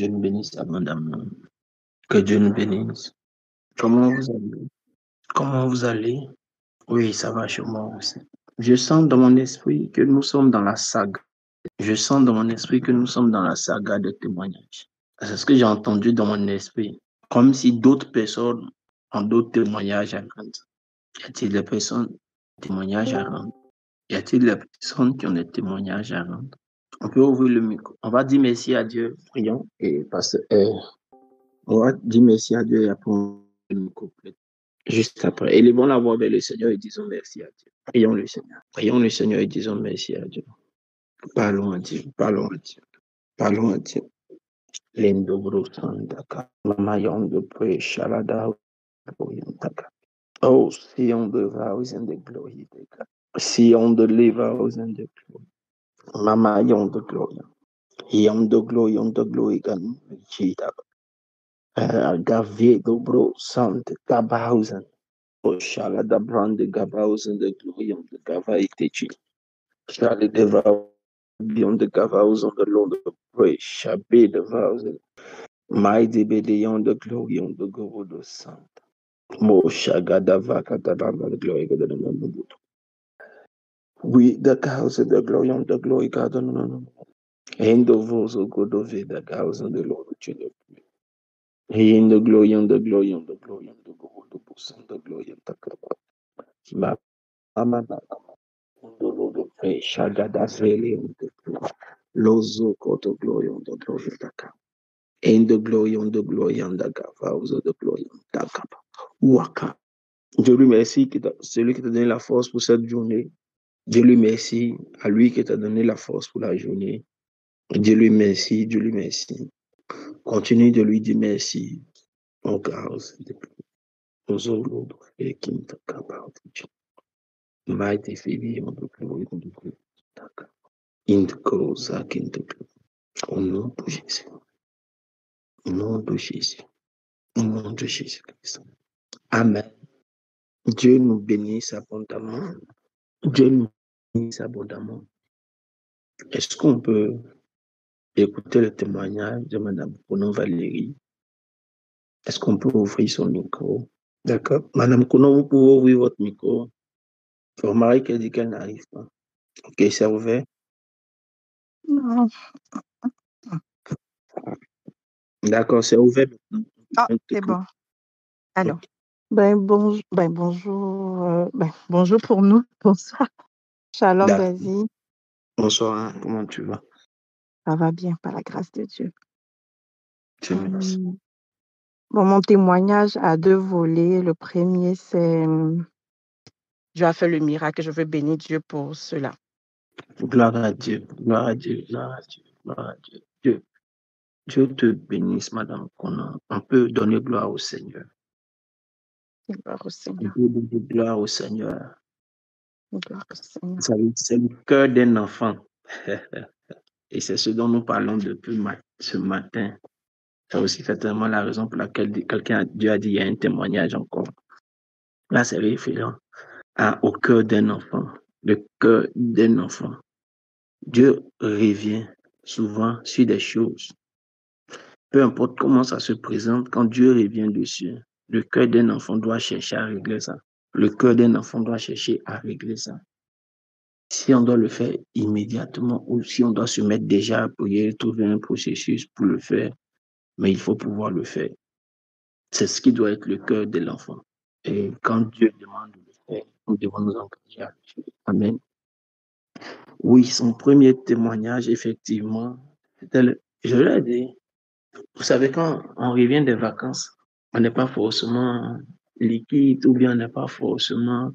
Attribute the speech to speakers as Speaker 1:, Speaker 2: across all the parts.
Speaker 1: Dieu nous bénisse abondamment. Que Dieu nous bénisse. Comment vous allez? Comment vous allez? Oui, ça va chez moi aussi. Je sens dans mon esprit que nous sommes dans la saga. Je sens dans mon esprit que nous sommes dans la saga de témoignages. C'est ce que j'ai entendu dans mon esprit. Comme si d'autres personnes ont d'autres témoignages à rendre. Y a-t-il des personnes témoignages à rendre? Y a-t-il des personnes qui ont des témoignages à rendre? On peut ouvrir le micro. On va dire merci à Dieu. Prions. Et parce on va dire merci à Dieu et après on le micro. Juste après. Élevons la voix vers le Seigneur et disons merci à Dieu. Prions le Seigneur. Prions le Seigneur et disons merci à Dieu. Parlons à Dieu. Parlons à Dieu. Parlons à Dieu. L'endobro sandaka. Mamayon de pre shalada. Oh, Sion de vows and the glory. Sion de vows and the glory. Mamayon de glory. Yon de glory, yon de glory. Jida. Gavier dobro sante gabausen. Oshala da brande gabausen de gloyon de gavaitechi. Shale de beyond the gavausen de l'on de praise. Shabe de vausen. Mighty be the yon de gloyon de govo de sante. Mo shagada vaka da de glory de the Oui, the house of the glory de glory God no. End of vozo god of the house of the Lord children. In the glory, on the glory, on the glory, on the glory, on the bosom, the glory, on the glory. Mama, on the Lord of praise, Shagada Valley, on the glory. Lozo, God of glory, on the glory, the cup. In the glory, on the glory, on the vows of the glory, on the cup. Waka. Dieu lui merci, celui qui t'a donné la force pour cette journée. Dieu lui merci, à lui qui t'a donné la force pour la journée. Dieu lui merci, Dieu lui merci. Continue de lui dire merci. Oh God, Lord, King about mighty Phoebe on the glory on the glory. In the cause, in the glory. Au nom de Jésus. Au nom de Jésus. Au nom de Jésus-Christ. Amen. Dieu nous bénisse abondamment. Dieu nous bénisse abondamment. Est-ce qu'on peut écouter le témoignage de Madame Konon Valérie? Est-ce qu'on peut ouvrir son micro? D'accord. Madame Konon, vous pouvez ouvrir votre micro. Vous remarquez qu'elle dit qu'elle n'arrive pas. Ok, c'est ouvert.
Speaker 2: Non.
Speaker 1: D'accord, c'est ouvert maintenant.
Speaker 2: Ah, c'est bon. Alors,
Speaker 1: Ok.
Speaker 2: bonjour pour nous. Bonsoir. Shalom,
Speaker 1: D'accord.
Speaker 2: Daisy.
Speaker 1: Bonsoir, comment tu vas?
Speaker 2: Ça va bien, par la grâce de Dieu.
Speaker 1: Dieu merci.
Speaker 2: Bon, mon témoignage a deux volets. Le premier, c'est Dieu a fait le miracle. Je veux bénir Dieu pour cela.
Speaker 1: Gloire à Dieu, gloire à Dieu, gloire à Dieu, gloire à Dieu. Dieu te bénisse, Madame Konon. On peut donner gloire au Seigneur.
Speaker 2: Gloire au Seigneur.
Speaker 1: On peut donner gloire au Seigneur.
Speaker 2: Gloire au Seigneur.
Speaker 1: C'est le cœur d'un enfant. Et c'est ce dont nous parlons depuis ce matin. C'est aussi certainement la raison pour laquelle Dieu a dit il y a un témoignage encore. Là, c'est référent au cœur d'un enfant. Le cœur d'un enfant. Dieu revient souvent sur des choses. Peu importe comment ça se présente, quand Dieu revient dessus, le cœur d'un enfant doit chercher à régler ça. Le cœur d'un enfant doit chercher à régler ça. Si on doit le faire immédiatement ou si on doit se mettre déjà à prier, trouver un processus pour le faire, mais il faut pouvoir le faire. C'est ce qui doit être le cœur de l'enfant. Et quand Dieu demande de le faire, nous devons nous engager à le faire. Amen. Oui, son premier témoignage, effectivement, je l'ai dit, vous savez, quand on revient des vacances, on n'est pas forcément liquide ou bien on n'est pas forcément,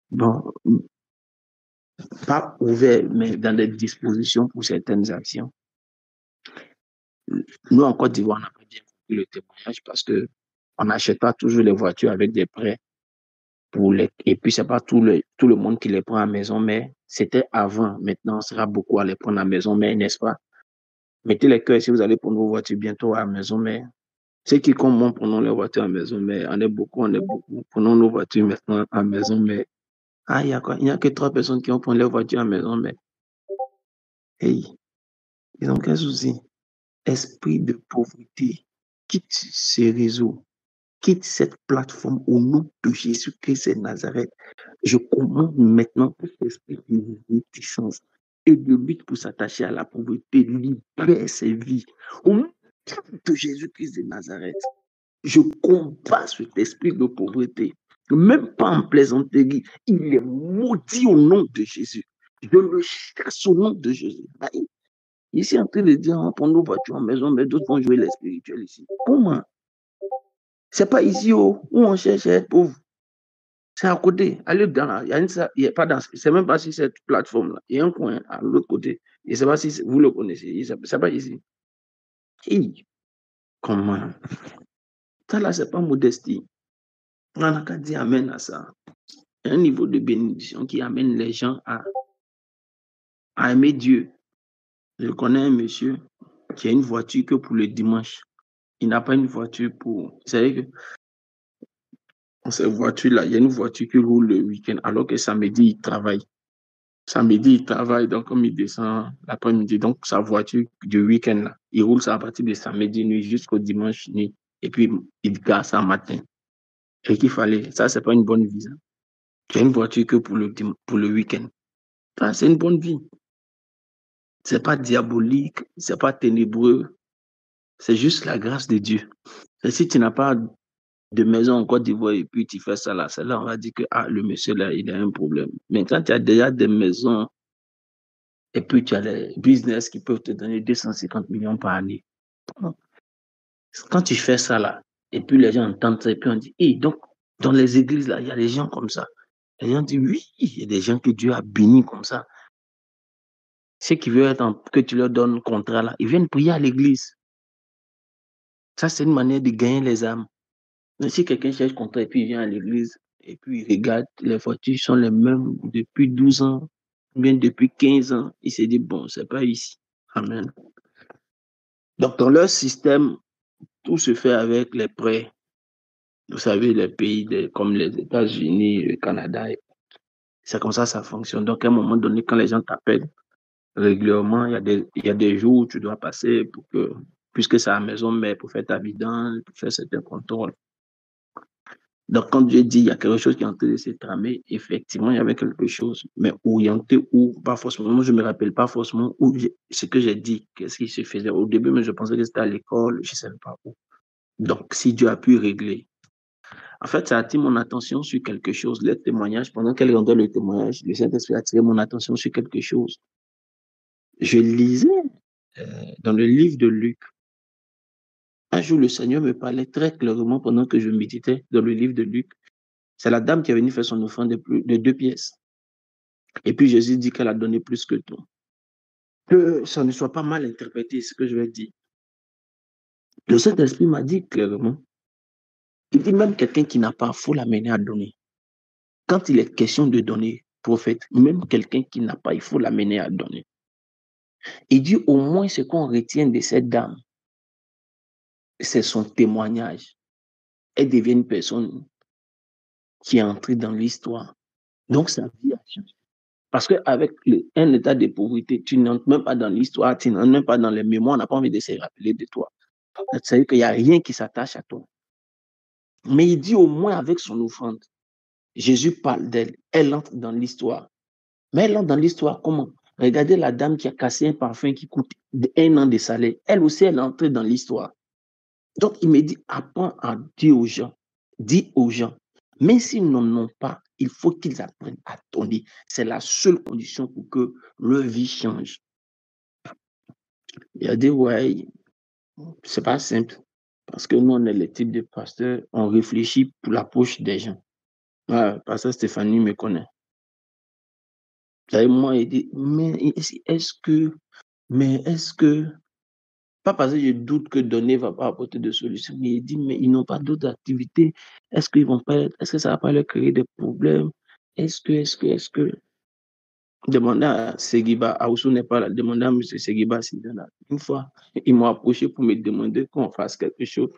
Speaker 1: bon, pas ouvert, mais dans des dispositions pour certaines actions. Nous, en Côte d'Ivoire, on n'a pas bien compris le témoignage parce que on n'achète pas toujours les voitures avec des prêts et puis c'est pas tout le monde qui les prend à la maison, mais c'était avant. Maintenant, on sera beaucoup à les prendre à la maison, mais n'est-ce pas? Mettez les cœurs si vous allez prendre vos voitures bientôt à la maison, mais ceux qui comptent, prenons les voitures à la maison, mais on est beaucoup. Prenons nos voitures maintenant à la maison, mais il y a quoi? Il n'y a que 3 personnes qui vont prendre les voitures à la maison, mais hey, ils ont quel souci? esprit de pauvreté, quitte ces réseaux, quitte cette plateforme au nom de Jésus-Christ de Nazareth. Je commande maintenant que cet esprit de réticence et de lutte pour s'attacher à la pauvreté libère ses vies. Au nom de Jésus-Christ de Nazareth, je combats cet esprit de pauvreté. Même pas en plaisanterie, il est maudit au nom de Jésus. Je le chasse au nom de Jésus. Ici, en train de dire, on prend nos voitures en maison, mais d'autres vont jouer les spirituels ici. Comment? C'est pas ici où on cherche à être pauvre. C'est à côté. Allez dans, il y a pas dans, c'est même pas sur cette plateforme-là. Il y a un coin à l'autre côté. Je ne sais pas si vous le connaissez. C'est pas ici. Et comment? Ça là, c'est pas modestie. On n'a qu'à dire amen à ça. Un niveau de bénédiction qui amène les gens à aimer Dieu. Je connais un monsieur qui a une voiture que pour le dimanche. Il n'a pas une voiture pour. Vous savez que dans cette voiture-là, il y a une voiture qui roule le week-end, alors que samedi, il travaille. Samedi, il travaille, donc comme il descend l'après-midi, donc sa voiture du week-end, là, il roule ça à partir de samedi nuit jusqu'au dimanche nuit. Et puis, il gare ça matin. Et qu'il fallait, ça, c'est pas une bonne vie. Tu as une voiture que pour le week-end. Ça, c'est une bonne vie. C'est pas diabolique, c'est pas ténébreux. C'est juste la grâce de Dieu. Et si tu n'as pas de maison en Côte d'Ivoire et puis tu fais ça là, c'est là on va dire que le monsieur là, il a un problème. Mais quand tu as déjà des maisons et puis tu as les business qui peuvent te donner 250 millions par année, quand tu fais ça là, et puis les gens entendent ça et puis on dit, donc dans les églises là, il y a des gens comme ça. Les gens disent, oui, il y a des gens que Dieu a bénis comme ça. Ceux qui veulent que tu leur donnes un contrat là, ils viennent prier à l'église. Ça, c'est une manière de gagner les âmes. Mais si quelqu'un cherche contrat et puis il vient à l'église et puis il regarde, les voitures sont les mêmes depuis 12 ans, bien depuis 15 ans, il se dit, bon, c'est pas ici. Amen. Donc, dans leur système, tout se fait avec les prêts. Vous savez, les pays comme les États-Unis, le Canada, c'est comme ça fonctionne. Donc, à un moment donné, quand les gens t'appellent régulièrement, il y a des jours où tu dois passer puisque c'est à la maison mère, pour faire ta vidange, pour faire certains contrôles. Donc, quand Dieu dit il y a quelque chose qui est en train de se tramer, effectivement, il y avait quelque chose, mais orienté ou pas forcément. Moi, je ne me rappelle pas forcément ce que j'ai dit, qu'est-ce qui se faisait au début, mais je pensais que c'était à l'école, je ne savais pas où. Donc, si Dieu a pu régler. En fait, ça a attiré mon attention sur quelque chose. Le témoignage, pendant qu'elle rendait le témoignage, le Saint-Esprit a attiré mon attention sur quelque chose. Je lisais dans le livre de Luc. Un jour, le Seigneur me parlait très clairement pendant que je méditais dans le livre de Luc. C'est la dame qui est venue faire son offrande de 2 pièces. Et puis Jésus dit qu'elle a donné plus que tout. Que ça ne soit pas mal interprété, ce que je vais dire. Le Saint-Esprit m'a dit clairement, il dit même quelqu'un qui n'a pas, il faut l'amener à donner. Quand il est question de donner, prophète, même quelqu'un qui n'a pas, il faut l'amener à donner. Il dit au moins ce qu'on retient de cette dame, c'est son témoignage. Elle devient une personne qui est entrée dans l'histoire. Donc sa vie a changé. Parce qu'avec un état de pauvreté, tu n'entres même pas dans l'histoire, tu n'entres même pas dans les mémoires, on n'a pas envie de se rappeler de toi. C'est-à-dire qu'il n'y a rien qui s'attache à toi. Mais il dit au moins avec son offrande, Jésus parle d'elle, elle entre dans l'histoire. Mais elle entre dans l'histoire comment? Regardez la dame qui a cassé un parfum qui coûte 1 an de salaire. Elle aussi, elle est entrée dans l'histoire. Donc, il me dit, apprends à dire aux gens, dis aux gens, même s'ils n'en ont pas, il faut qu'ils apprennent à donner. C'est la seule condition pour que leur vie change. Il a dit, ouais, c'est pas simple. Parce que nous, on est le type de pasteur, on réfléchit pour la poche des gens. Ouais, pasteur Stéphanie me connaît. Moi, il dit, mais est-ce que, pas parce que je doute que donner ne va pas apporter de solution, mais il dit, mais ils n'ont pas d'autres activités. Est-ce que ça va pas leur créer des problèmes? Est-ce que, demandez à Segiba, Aoussou n'est pas là, demandez à M. Segiba s'il est là. Une fois, ils m'ont approché pour me demander qu'on fasse quelque chose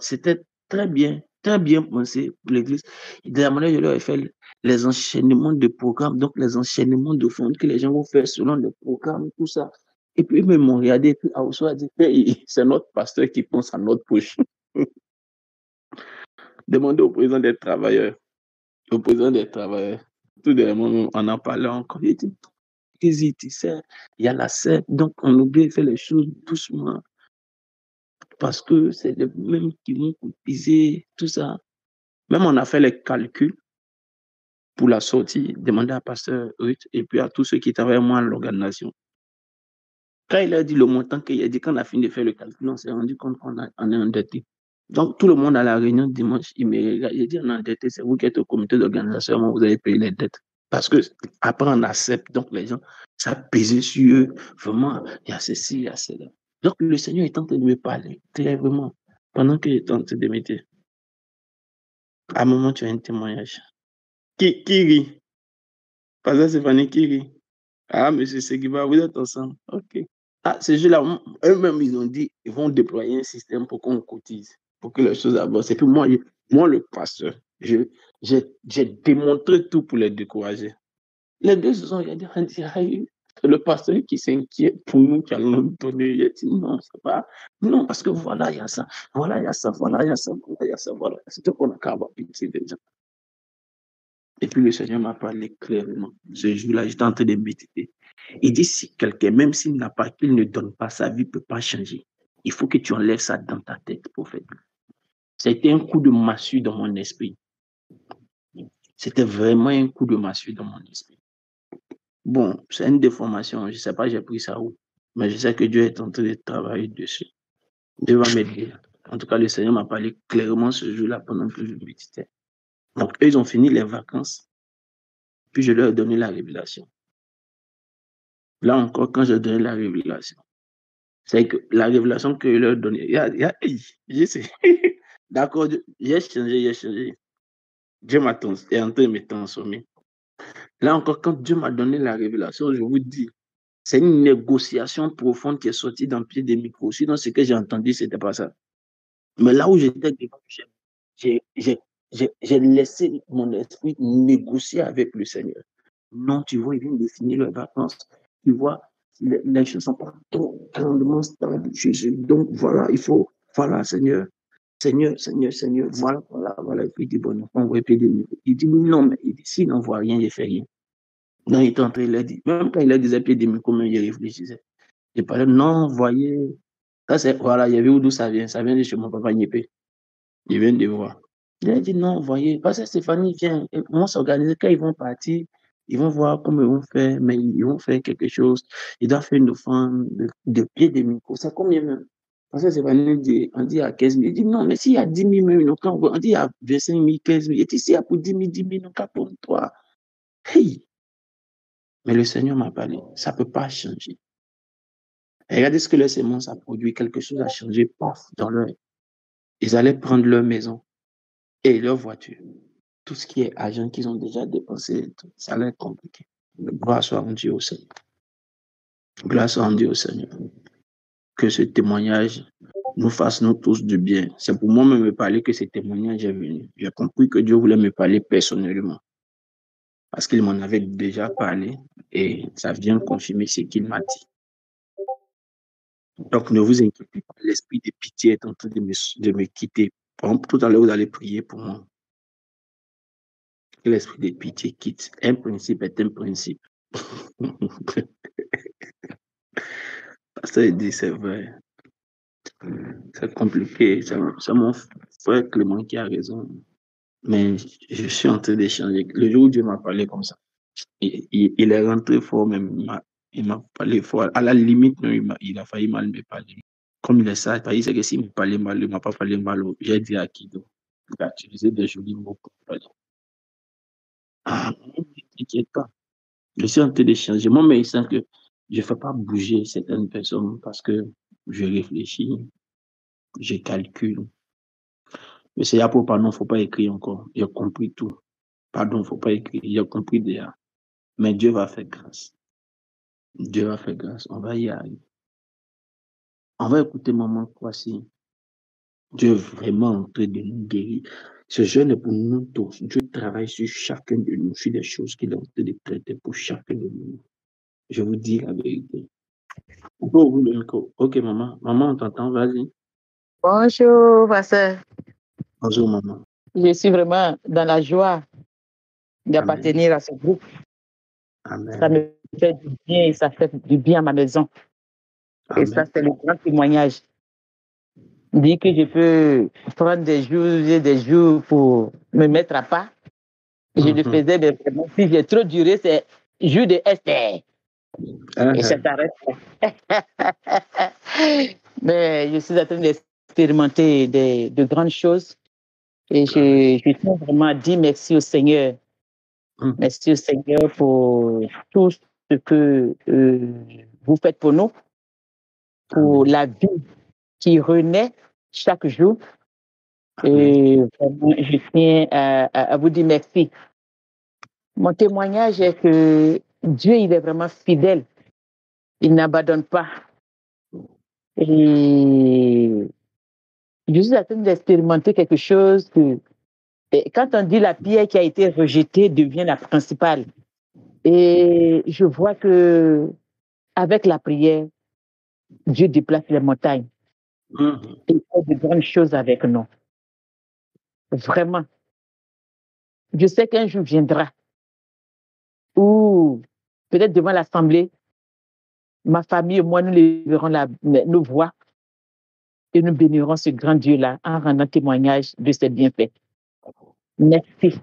Speaker 1: c'était très bien pensé pour l'église. De la manière, je leur ai fait les enchaînements de programmes, donc les enchaînements de fonds que les gens vont faire selon le programme, tout ça. Et puis, ils m'ont regardé, et puis, Aousso a dit, hey, c'est notre pasteur qui pense à notre poche. Demandez au président des travailleurs. Au président des travailleurs. Tout dernièrement, on en parlait encore. Il dit, tu sais, il y a la SEP, donc on oublie de faire les choses doucement. Parce que c'est les mêmes qui vont cotiser, tout ça. Même on a fait les calculs pour la sortie, demander à pasteur Ruth et puis à tous ceux qui travaillent moins à l'organisation. Quand il a dit le montant qu'il a dit, quand on a fini de faire le calcul, on s'est rendu compte qu'on est endetté. Donc, tout le monde à la réunion dimanche, il me regarde, il dit, on est endetté, c'est vous qui êtes au comité d'organisation, vous allez payer les dettes. Parce que après, on accepte, donc les gens, ça a pesé sur eux. Vraiment, il y a ceci, il y a cela. Donc, le Seigneur est en train de me parler clairement pendant qu'il est en train de m'aider. À un moment, tu as un témoignage. Qui rit? Pasteur Stéphanie, qui rit? Ah, monsieur Seguiba, vous êtes ensemble. OK. Ah, ces jeux-là, eux-mêmes, ils ont dit, ils vont déployer un système pour qu'on cotise, pour que les choses avancent. Et puis moi, le pasteur, j'ai démontré tout pour les décourager. Les deux se sont regardés en disant, c'est le pasteur qui s'inquiète pour nous qui allons nous donner. Il a dit, non, c'est pas. Non, parce que voilà, il y a ça, voilà, il y a ça, voilà, il y a ça, voilà, il y a ça, voilà. C'est tout qu'on a qu'à avoir pitié des gens. Et puis le Seigneur m'a parlé clairement. Ce jour-là, j'étais en train de méditer. Il dit, si quelqu'un, même s'il n'a pas, qu'il ne donne pas, sa vie ne peut pas changer. Il faut que tu enlèves ça dans ta tête, prophète. C'était un coup de massue dans mon esprit. C'était vraiment un coup de massue dans mon esprit. Bon, c'est une déformation. Je ne sais pas, j'ai pris ça où. Mais je sais que Dieu est en train de travailler dessus. Dieu va m'aider. En tout cas, le Seigneur m'a parlé clairement ce jour-là pendant que je méditais. Donc, eux, ils ont fini les vacances. Puis je leur ai donné la révélation. Là encore, quand j'ai donné la révélation, c'est que la révélation que je leur ai donnée, je sais. D'accord, j'ai changé. Dieu est en train de me transformer. Là encore, quand Dieu m'a donné la révélation, je vous dis, c'est une négociation profonde qui est sortie dans le pied des micros. Sinon, ce que j'ai entendu, ce n'était pas ça. Mais là où j'étais devant, j'ai laissé mon esprit négocier avec le Seigneur. Non, tu vois, il vient de finir les vacances. Tu vois, les choses ne sont pas trop grandement stables. Donc voilà, il faut, voilà, Seigneur, voilà. Et puis il dit, bon, on va payer des micros. Il dit, non, mais il dit, s'il n'en voit rien, je ne fais rien. Non, il est en train, il a dit, même quand il a des pieds des micros, même il réfléchissait. Il parlait, non, voyez, ça c'est, voilà, il y avait d'où ça vient de chez mon papa Niépé. Il vient de voir. Il a dit non, voyez, parce que Stéphanie vient, ils vont s'organiser, quand ils vont partir, ils vont voir comment ils vont faire, mais ils vont faire quelque chose. Ils doivent faire une offrande de pied de micro. C'est combien même? Parce que Stéphanie dit, on dit à 15 000. Il dit non, mais s'il y a 10 000 même, on dit à 25 000, 15 000. Il dit s'il y a pour 10 000, 10 000, on cas pour toi. Hey! Mais le Seigneur m'a parlé, ça ne peut pas changer. Et regardez ce que les semences a produit, quelque chose a changé, paf, dans leur. Ils allaient prendre leur maison et leur voiture. Tout ce qui est argent qu'ils ont déjà dépensé, ça allait être compliqué. Gloire soit rendue au Seigneur. Gloire soit rendue au Seigneur. Que ce témoignage nous fasse nous tous du bien. C'est pour moi-même me parler que ce témoignage est venu. J'ai compris que Dieu voulait me parler personnellement. Parce qu'il m'en avait déjà parlé et ça vient confirmer ce qu'il m'a dit. Donc ne vous inquiétez pas, l'esprit de pitié est en train de me quitter. Par exemple, tout à l'heure, vous allez prier pour moi. Que l'esprit de pitié quitte. Un principe est un principe. Ça dit, c'est vrai. C'est compliqué. C'est mon frère Clément qui a raison. Mais je suis en train d'échanger. Le jour où Dieu m'a parlé comme ça, il est rentré fort, même. Il m'a parlé fort. À la limite, il a failli mal me parler. Comme il est sage, il sait que s'il me parlait mal, il ne m'a pas parlé mal. J'ai dit à Kido. Il a utilisé des jolis mots pour parler. Ah, ne t'inquiète pas. Je suis en train d'échanger. Moi, mais il sent que je ne fais pas bouger certaines personnes parce que je réfléchis, je calcule. Mais c'est là pour pardon, il ne faut pas écrire encore. J'ai compris tout. Pardon, il ne faut pas écrire. J'ai compris déjà. Mais Dieu va faire grâce. Dieu va faire grâce. On va y arriver. On va écouter maman Kwasi. Dieu est vraiment en train de nous guérir. Ce jeûne est pour nous tous. Dieu travaille sur chacun de nous, sur les choses qu'il est en train de traiter pour chacun de nous. Je vous dis la vérité. Go, ouvre le micro. Ok, maman. Maman, on t'entend, vas-y.
Speaker 2: Bonjour, pasteur.
Speaker 1: Bonjour, maman.
Speaker 2: Je suis vraiment dans la joie
Speaker 1: Amen.
Speaker 2: d'appartenir à ce groupe. Ça
Speaker 1: Amen.
Speaker 2: me fait du bien et ça fait du bien à ma maison. Et ça,
Speaker 1: Amen.
Speaker 2: c'est le grand témoignage. Dire que je peux prendre des jours pour me mettre à part. Je le
Speaker 1: Mhm.
Speaker 2: faisais, mais vraiment, si j'ai trop duré, c'est jour de Esther. Et ça
Speaker 1: Uh-huh.
Speaker 2: s'arrête. Mais je suis en train d'expérimenter de grandes choses. Et je tiens vraiment à dire merci au Seigneur.
Speaker 1: Mhm.
Speaker 2: Merci au Seigneur pour tout ce que vous faites pour nous, pour
Speaker 1: Amen.
Speaker 2: la vie qui renaît chaque jour.
Speaker 1: Amen.
Speaker 2: Et vraiment, je tiens à vous dire merci. Mon témoignage est que Dieu, il est vraiment fidèle. Il n'abandonne pas. Et je suis en train d'expérimenter quelque chose que, et quand on dit la pierre qui a été rejetée devient la principale. Et je vois que avec la prière, Dieu déplace les montagnes
Speaker 1: Mhm.
Speaker 2: et fait de grandes choses avec nous. Vraiment. Je sais qu'un jour viendra où, peut-être devant l'Assemblée, ma famille et moi, nous lèverons nos voix et nous bénirons ce grand Dieu-là en rendant témoignage de ses bienfaits. Merci,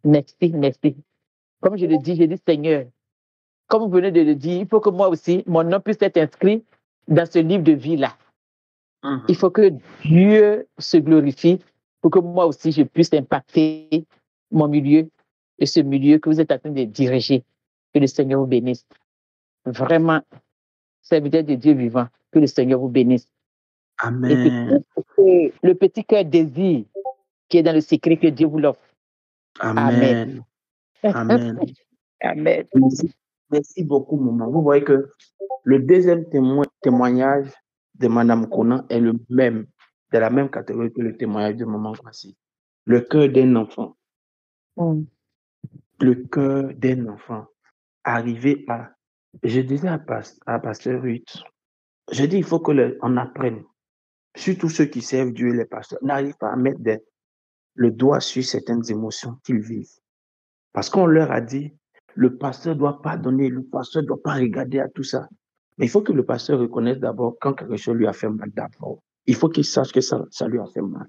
Speaker 2: merci, merci. Comme je le dis, j'ai dit Seigneur, comme vous venez de le dire, il faut que moi aussi, mon nom puisse être inscrit dans ce livre de vie-là. Il
Speaker 1: Mhm.
Speaker 2: faut que Dieu se glorifie pour que moi aussi, je puisse impacter mon milieu et ce milieu que vous êtes en train de diriger. Que le Seigneur vous bénisse. Vraiment, serviteur de Dieu vivant, que le Seigneur vous bénisse. Et que
Speaker 1: Amen.
Speaker 2: tout ce que le petit cœur désire, qui est dans le secret, que Dieu vous l'offre. Amen.
Speaker 1: Amen. Amen.
Speaker 2: Amen.
Speaker 1: Merci. Merci beaucoup, maman. Vous voyez que le deuxième témoignage de Madame Conan est le même, de la même catégorie que le témoignage de Maman Kwasi. Le cœur d'un enfant.
Speaker 2: Mm.
Speaker 1: Le cœur d'un enfant. Arrivé à. Je disais à Pasteur Ruth, je dis il faut que on apprenne. Surtout ceux qui servent Dieu et les pasteurs n'arrivent pas à mettre le doigt sur certaines émotions qu'ils vivent. Parce qu'on leur a dit, le pasteur doit pas donner, le pasteur doit pas regarder à tout ça. Mais il faut que le pasteur reconnaisse d'abord quand quelque chose lui a fait mal d'abord. Il faut qu'il sache que ça lui a fait mal.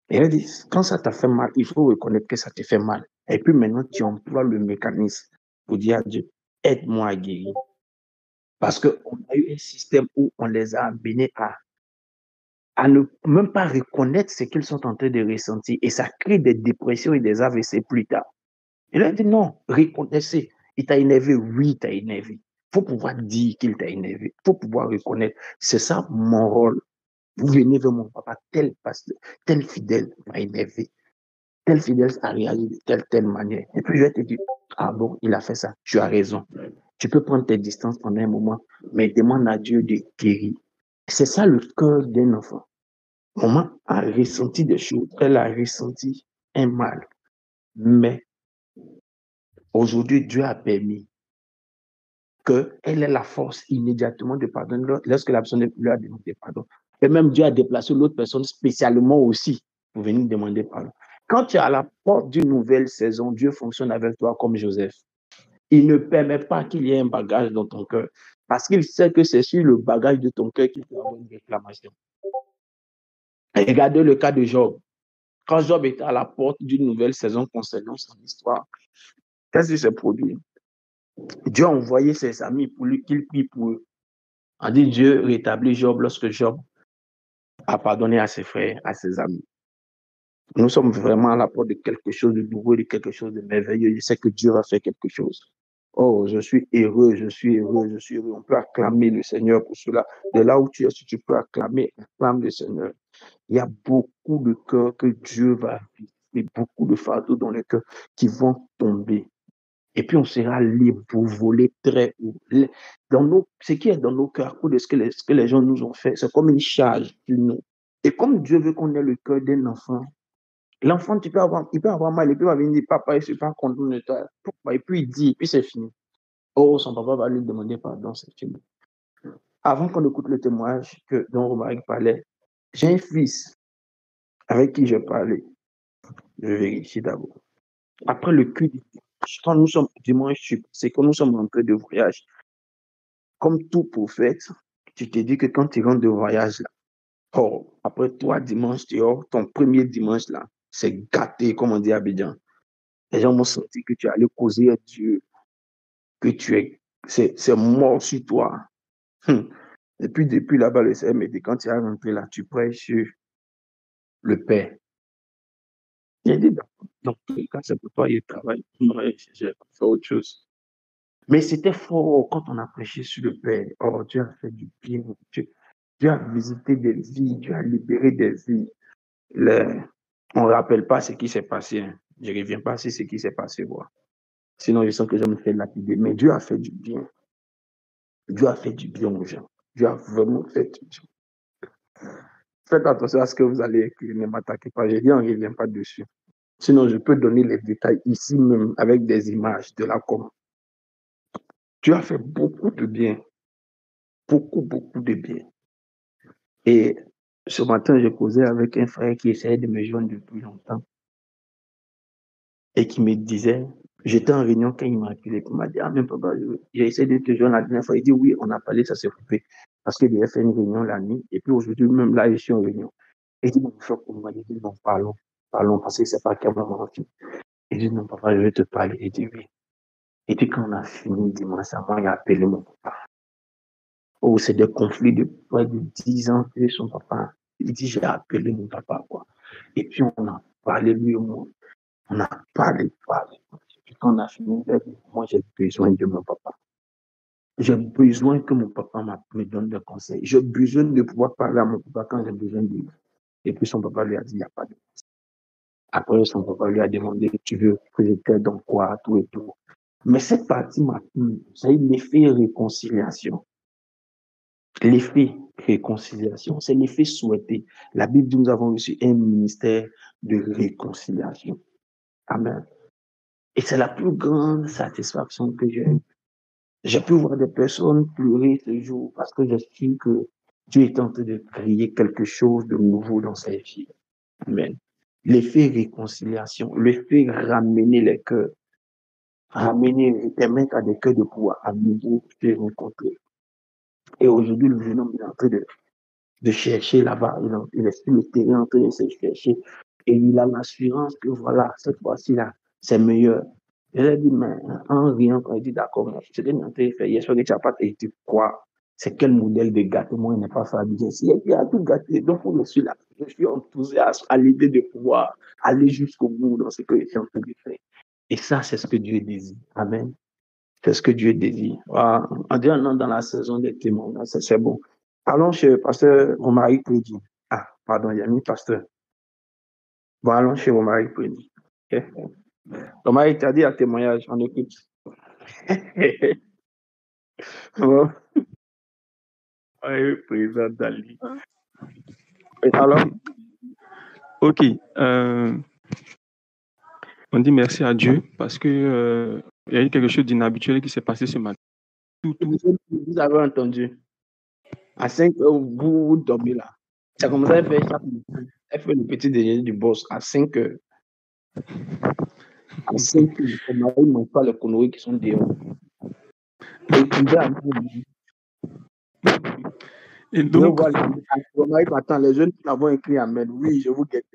Speaker 1: Et elle dit, quand ça t'a fait mal, il faut reconnaître que ça te fait mal. Et puis maintenant, tu emploies le mécanisme pour dire à Dieu, aide-moi à guérir. Parce qu'on a eu un système où on les a amenés à ne même pas reconnaître ce qu'ils sont en train de ressentir. Et ça crée des dépressions et des AVC plus tard. Il a dit non, reconnaissez. Il t'a énervé, oui, il t'a énervé. Il faut pouvoir dire qu'il t'a énervé. Il faut pouvoir reconnaître. C'est ça mon rôle. Vous venez vers mon papa, tel pasteur, tel fidèle m'a énervé. Tel fidèle a réagi de telle manière. Et puis je vais te dire, ah bon, il a fait ça. Tu as raison. Tu peux prendre tes distances pendant un moment, mais demande à Dieu de guérir. C'est ça le cœur d'un enfant. Maman a ressenti des choses. Elle a ressenti un mal. Mais aujourd'hui, Dieu a permis qu'elle ait la force immédiatement de pardonner lorsque la personne lui a demandé pardon. Et même Dieu a déplacé l'autre personne spécialement aussi pour venir demander pardon. Quand tu es à la porte d'une nouvelle saison, Dieu fonctionne avec toi comme Joseph. Il ne permet pas qu'il y ait un bagage dans ton cœur parce qu'il sait que c'est sur le bagage de ton cœur qu'il peut avoir une réclamation. Regardez le cas de Job. Quand Job était à la porte d'une nouvelle saison concernant son histoire, qu'est-ce qui s'est produit? Dieu a envoyé ses amis pour lui qu'il prie pour eux. On dit Dieu rétablit Job lorsque Job a pardonné à ses frères, à ses amis. Nous sommes vraiment à la porte de quelque chose de nouveau, de quelque chose de merveilleux. Je sais que Dieu va faire quelque chose. Oh, je suis heureux, je suis heureux, je suis heureux. On peut acclamer le Seigneur pour cela. De là où tu es, si tu peux acclamer, acclame le Seigneur. Il y a beaucoup de cœurs que Dieu va visiter, beaucoup de fardeaux dans les cœurs qui vont tomber. Et puis on sera libre pour voler très haut. Ce qui est dans nos cœurs, à cause de ce que les gens nous ont fait, c'est comme une charge sur nous. Et comme Dieu veut qu'on ait le cœur d'un enfant, l'enfant, il peut avoir mal, il peut venir dire, papa, je ne suis pas content de toi. Et puis il dit, et puis c'est fini. Oh, son papa va lui demander pardon, c'est fini. avant qu'on écoute le témoignage dont Romaric parlait, j'ai un fils avec qui je parlais. Je vérifie d'abord. Après le culte du dimanche, quand nous sommes dimanche, c'est quand nous sommes rentrés de voyage. Comme tout prophète, tu te dis que quand tu rentres de voyage là, après 3 dimanches dehors, ton premier dimanche là, c'est gâté, comme on dit à Abidjan. Les gens m'ont senti que tu allais causer à Dieu, que c'est mort sur toi. Et puis depuis là-bas, le Seigneur me dit, quand tu es rentré là, tu prêches sur le Père. J'ai dit, donc, quand c'est pour toi, il travaille. Moi, je vais faire autre chose. Mais c'était fort quand on a prêché sur le Père. Oh, Dieu a fait du bien. Dieu a visité des vies, Dieu a libéré des vies. On ne rappelle pas ce qui s'est passé. Hein. Je ne reviens pas sur ce qui s'est passé. Voilà. Sinon, je sens que je me fais lapider. Mais Dieu a fait du bien. Dieu a fait du bien aux gens. Dieu a vraiment fait du bien. Faites attention à ce que vous allez écrire. Ne m'attaquez pas. Je dis, on ne revient pas dessus. Sinon, je peux donner les détails ici même avec des images de la com. Dieu a fait beaucoup de bien. Beaucoup, beaucoup de bien. Et ce matin, j'ai causé avec un frère qui essayait de me joindre depuis longtemps et qui me disait, j'étais en réunion quand il m'a appelé, il m'a dit, ah, mais papa, j'ai essayé de te joindre la dernière fois. Il dit, oui, on a parlé, ça s'est coupé. Parce qu'il devait faire une réunion la nuit. Et puis aujourd'hui, même là, je suis en réunion. Et il dit, il m'a dit, non, parlons, parce que c'est pas qu'à moment. Il dit, non, papa, je vais te parler. Il dit, oui. Et puis quand on a fini dimanche, moi, il a appelé mon papa. Oh, c'est des conflits de près de 10 ans que son papa. Il dit, j'ai appelé mon papa, quoi. Et puis on a parlé, lui et moi. On a parlé. Et puis quand on a fini, moi, j'ai besoin de mon papa. J'ai besoin que mon papa me donne des conseils. J'ai besoin de pouvoir parler à mon papa quand j'ai besoin de lui. Et puis son papa lui a dit, il n'y a pas de conseil. Après, son papa lui a demandé, tu veux que je t'aide dans quoi, tout et tout. Mais cette partie m'a plu. Ça a eu l'effet réconciliation. L'effet réconciliation, c'est l'effet souhaité. La Bible dit, nous avons reçu un ministère de réconciliation. Amen. Et c'est la plus grande satisfaction que j'ai eue. J'ai pu voir des personnes pleurer ce jour parce que j'estime que Dieu est en train de créer quelque chose de nouveau dans sa vie. Amen. L'effet réconciliation, l'effet ramener les cœurs, permettre à des cœurs de pouvoir à nouveau se rencontrer. Et aujourd'hui, le jeune homme est en train de chercher là-bas. Il est sur le terrain en train de se chercher. Et il a l'assurance que voilà, cette fois-ci-là, c'est meilleur. Je lui ai dit, mais en rien, quand il dit d'accord, ce que tu es en train de faire, j'espère que tu n'as pas été quoi? C'est quel modèle de gâteau? Moi, il n'est pas familier. Il y a tout gâté. Donc, je suis là. Je suis enthousiaste à l'idée de pouvoir aller jusqu'au bout dans ce que je suis en train de faire. Et ça, c'est ce que Dieu désire. Amen. C'est ce que Dieu désire. On dit non dans la saison des témoins. C'est bon. Allons chez Pasteur Romaric Prédi. Ah, pardon, il y a mis Pasteur. Bon, allons chez Romaric Prédi. Okay. Romaric, tu as dit un témoignage, on écoute. Bon. Oui, président Dali. Alors?
Speaker 3: Ok. On dit merci à Dieu parce que il y a eu quelque chose d'inhabituel qui s'est passé ce matin.
Speaker 1: Vous avez entendu? À 5 heures, vous dormez là. Ça commence à faire chaque matin. Elle fait le petit déjeuner du boss à 5 heures. À 5 heures, on ne mange pas les conneries qui sont dehors. Et donc, attends, les jeunes filles avons écrit Amen. Oui, je vous guette.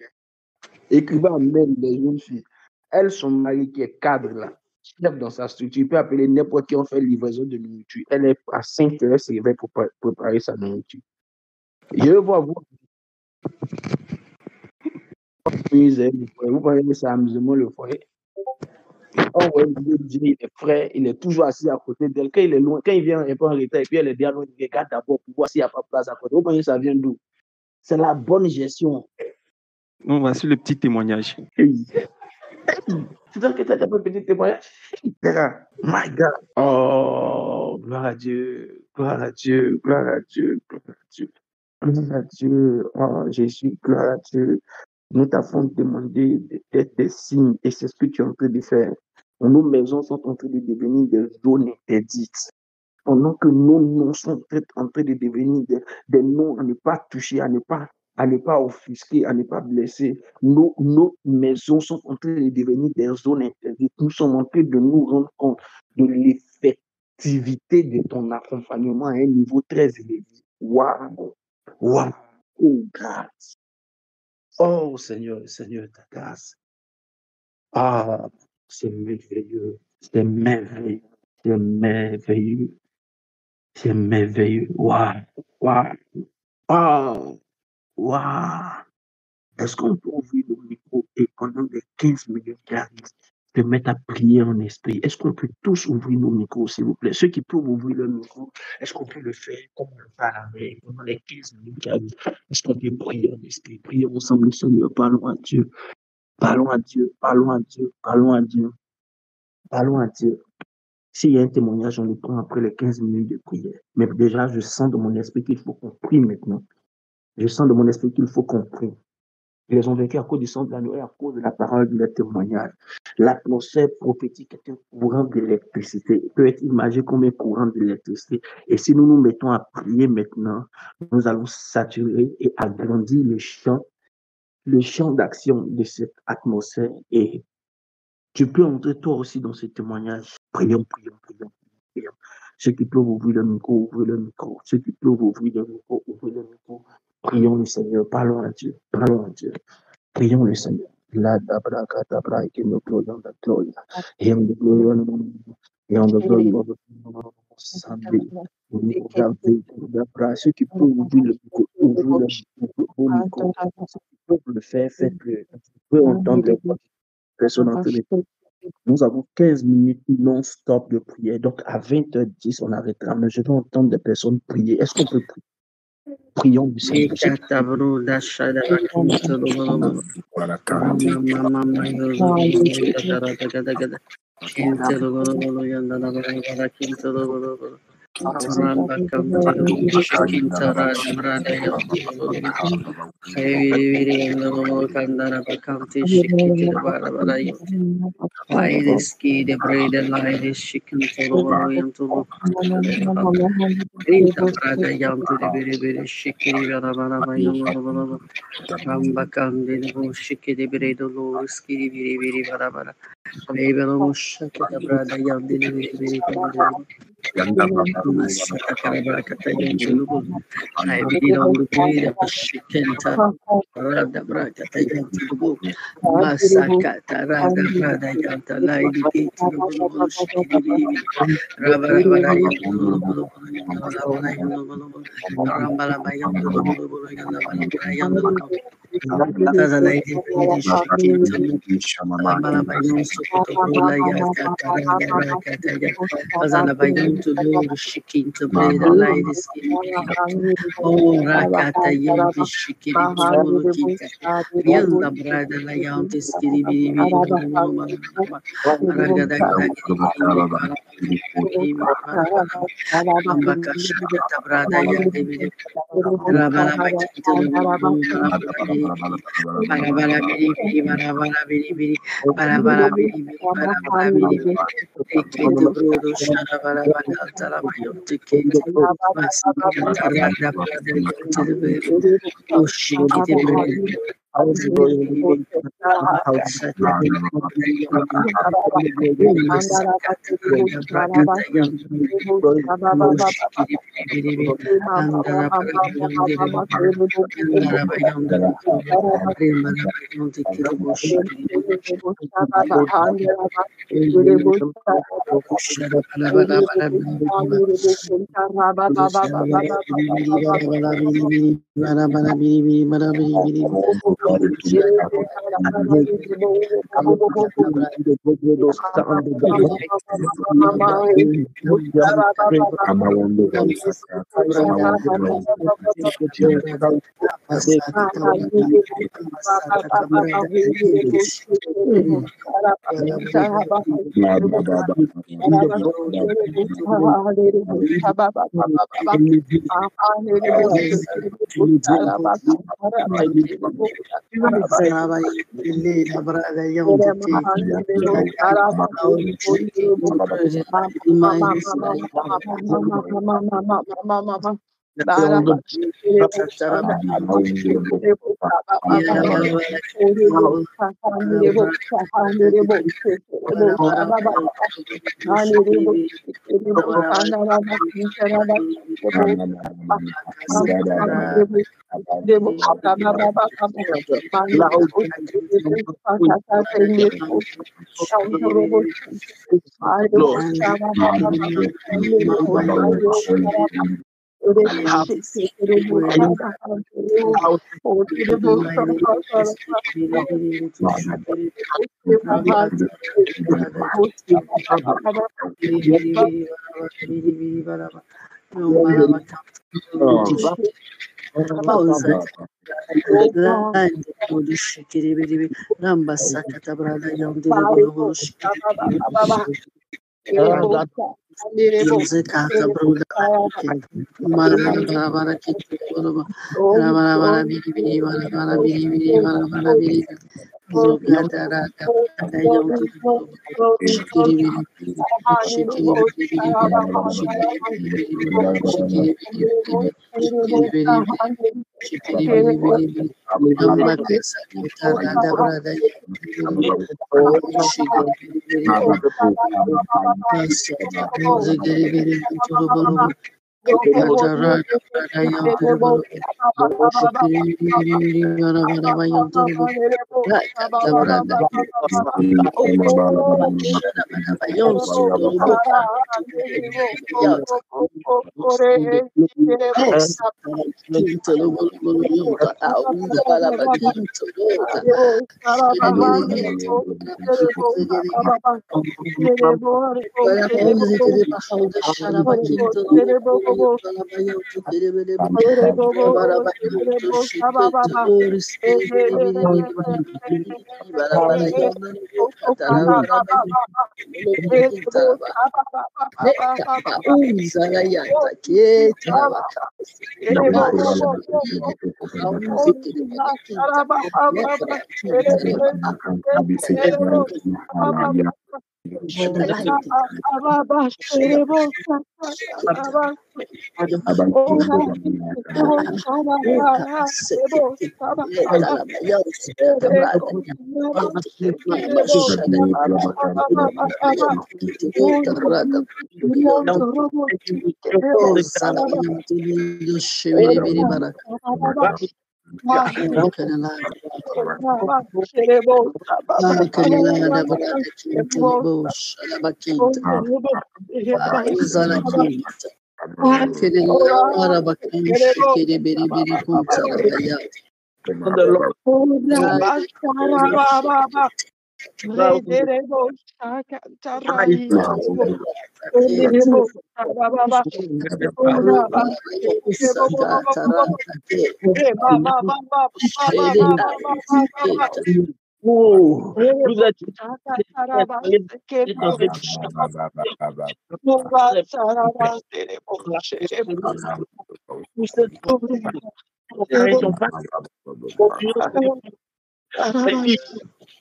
Speaker 1: Écrivez Amen, les jeunes filles. Elle, son mari qui est cadre là, chef dans sa structure, il peut appeler n'importe qui, on fait livraison de nourriture. Elle est à 5 heures, elle se réveille pour préparer sa nourriture. Je veux voir vous. Vous voyez que c'est amusement le foyer. On voit il est frais, il est toujours assis à côté d'elle. Quand il est loin, quand il vient répondre en retard, et puis elle est derrière, il regarde d'abord pour voir s'il n'y a pas de place à côté. Vous voyez, ça vient d'où? C'est la bonne gestion.
Speaker 3: On va sur le petit témoignage.
Speaker 1: Tu vois que tu as pas un petit témoignage? My God. Oh, gloire à Dieu, gloire à Dieu, gloire à Dieu, gloire à Dieu. Gloire à Dieu. Oh, Jésus, gloire à Dieu. Nous t'avons demandé d'être des signes et c'est ce que tu es en train de faire. Nos maisons sont en train de devenir des zones interdites. pendant que nos noms sont en train de devenir des noms à ne pas toucher, à ne pas offusquer, à ne pas blesser. Nos maisons sont en train de devenir des zones interdites. Nous sommes en train de nous rendre compte de l'effectivité de ton accompagnement à un niveau très élevé. Waouh! Waouh! Oh, grâce! Oh, Seigneur, ta grâce. Ah, c'est merveilleux. C'est merveilleux. C'est merveilleux. C'est merveilleux. Waouh! Waouh! Waouh! Waouh! Est-ce qu'on peut ouvrir le micro et pendant les 15 minutes qui arrivent, se mettre à prier en esprit? Est-ce qu'on peut tous ouvrir nos micros, s'il vous plaît? Ceux qui peuvent ouvrir le micro, est-ce qu'on peut le faire comme on le fait à la veille, pendant les 15 minutes qui arrivent? Est-ce qu'on peut prier en esprit? Prions ensemble le Seigneur. Parlons à Dieu. Parlons à Dieu. Parlons à Dieu. Parlons à Dieu. Parlons à Dieu. S'il y a un témoignage, on le prend après les 15 minutes de prière. Mais déjà, je sens de mon esprit qu'il faut qu'on prie maintenant. Je sens de mon esprit qu'il faut qu'on prie. Ils les ont vaincus à cause du sang de l'agneau et à cause de la parole de leur témoignage. L'atmosphère prophétique est un courant d'électricité. Il peut être imagé comme un courant d'électricité. Et si nous nous mettons à prier maintenant, nous allons saturer et agrandir le champ d'action de cette atmosphère. Et tu peux entrer toi aussi dans ce témoignage. Prions, prions, prions, prions. Ceux qui peuvent ouvrir le micro, ouvrez le micro. Ceux qui peuvent ouvrir le micro, ouvrez le micro. Prions le Seigneur, parlons à Dieu, parlons à Dieu. Prions le Seigneur. La dabra kadabra et nous glorions de gloire. Et on the glory et on the glory of the Sunday. Ceux qui peuvent ouvrir le micro, ouvrez le micro. Ceux qui peuvent le faire, faites-le. Vous pouvez entendre les voix des personnes en train de. Nous avons 15 minutes non-stop de prière. Donc, à 20h10, on arrêtera. Mais je vais entendre des personnes prier. Est-ce qu'on peut prier? Prions du Seigneur.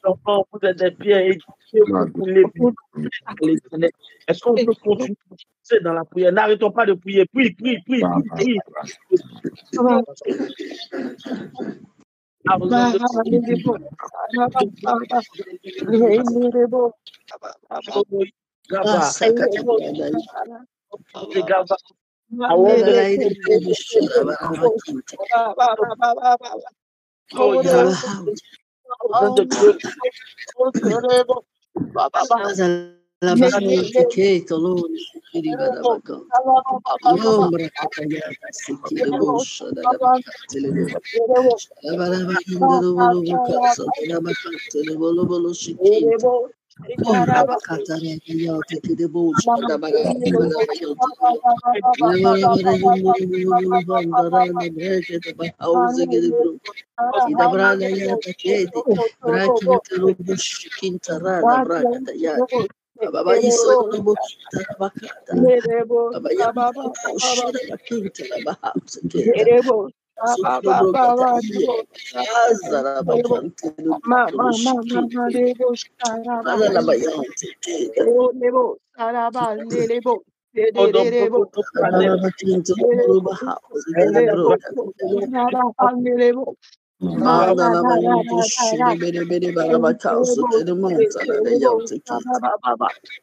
Speaker 1: Vous êtes des pierres édifiées, vous voulez à l'Éternel. Est-ce qu'on peut continuer dans la prière? N'arrêtons pas de prier. Prie.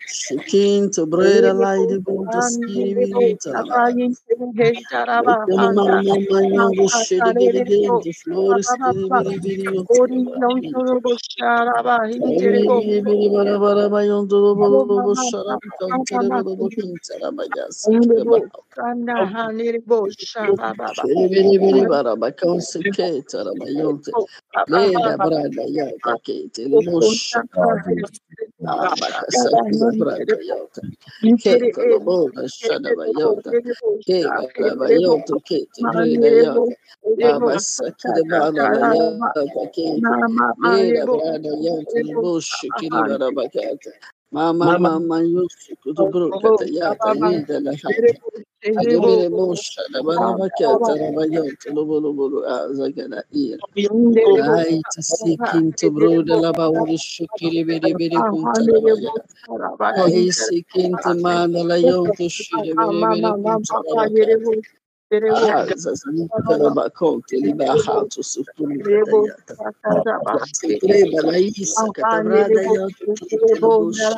Speaker 4: Shikinto breda laidi bunta skiri flores Mama, you could broke at the yata, yida la hata. Agabere Mosha, the Banabakata, Rabayon, to Lobolo, Zagana ear. I to seek him to brew the lava with the shukiri, very kuntarabaya. I seek him to man the layon to shiri, very kuntarabaka. As a Karabakon, Libaha to Supun Katayata. Sekreba Laisa, Katabrada Yato, the bush,